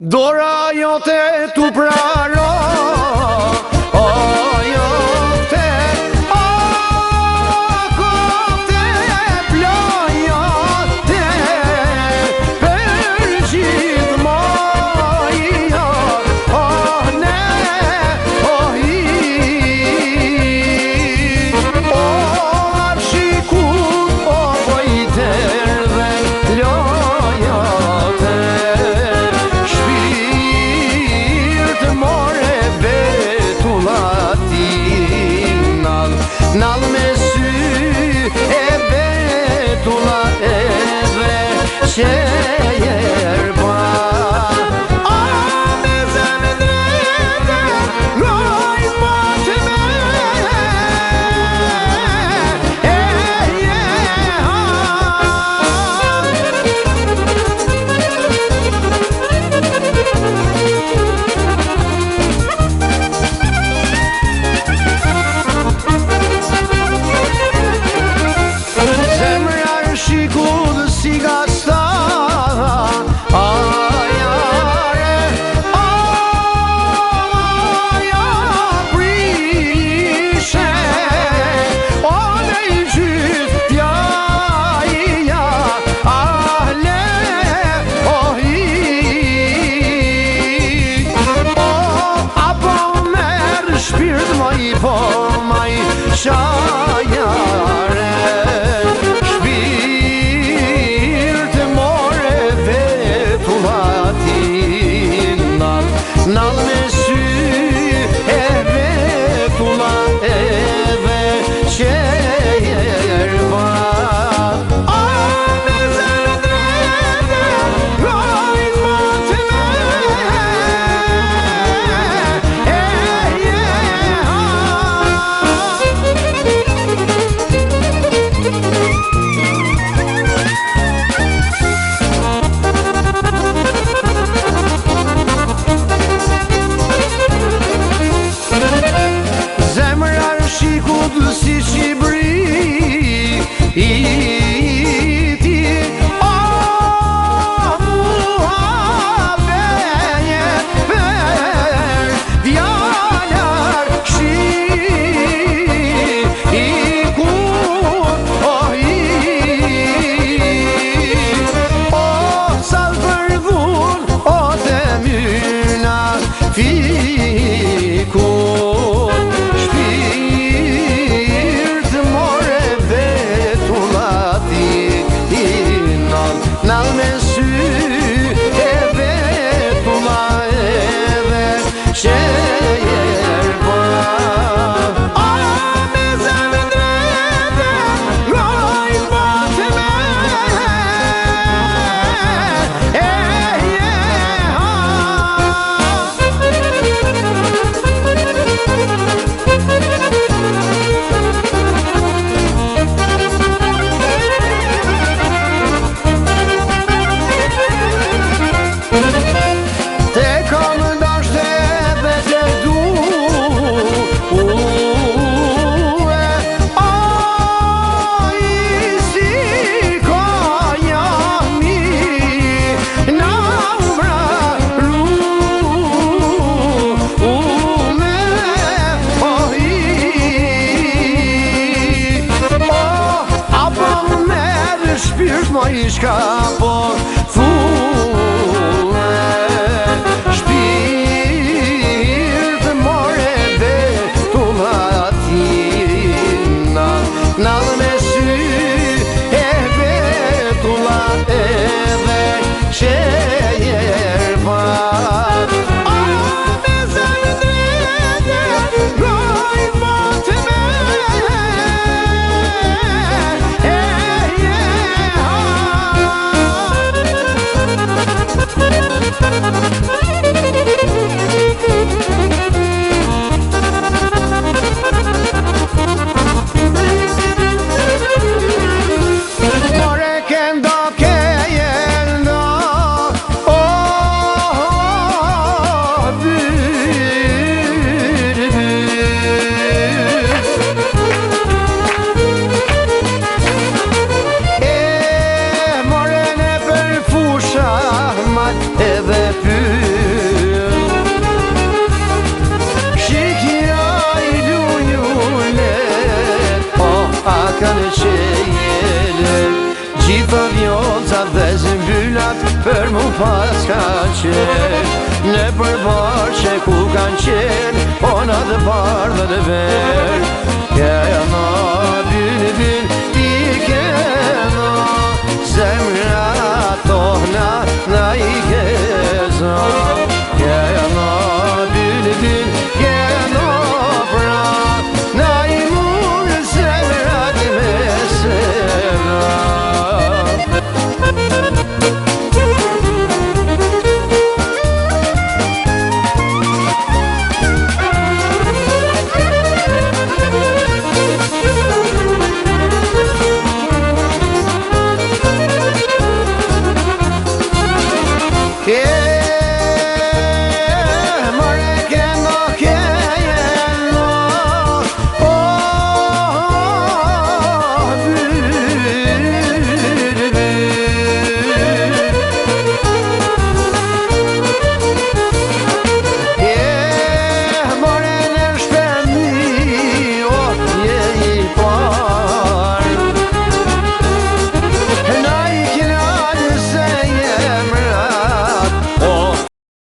Dora jote tu prano, o jote, o kote plojote, për gjithmonë, o ne, o hi, o arshikut, o vojterve, lojote. Nal me sy e betulla edhe qejerba A me zemë drete lojt matë me Po maj shajare Shpirt more vetullatin Nal me sy e vetulla edhe qejerba A me zemë drete lojt matë me Si Shqipëri ti O mua vejet për djalar shikun O sal përdhun o të myna fikun Nal me sy e vetulla edhe qejerba A me zemë drete lojt matë me Ma ishka po thue Shpirt more vetullatin Nal me sy e vetulla edhe qejerba A me zemë drete lojt matë me Ah Zonat dhe zëmbyllat për mu pas kanë qenë. Në përbarqe ku kanë qenë, ona dhe bardhë dhe verë. Kena bylbül i kena, zemra tohna na i kena.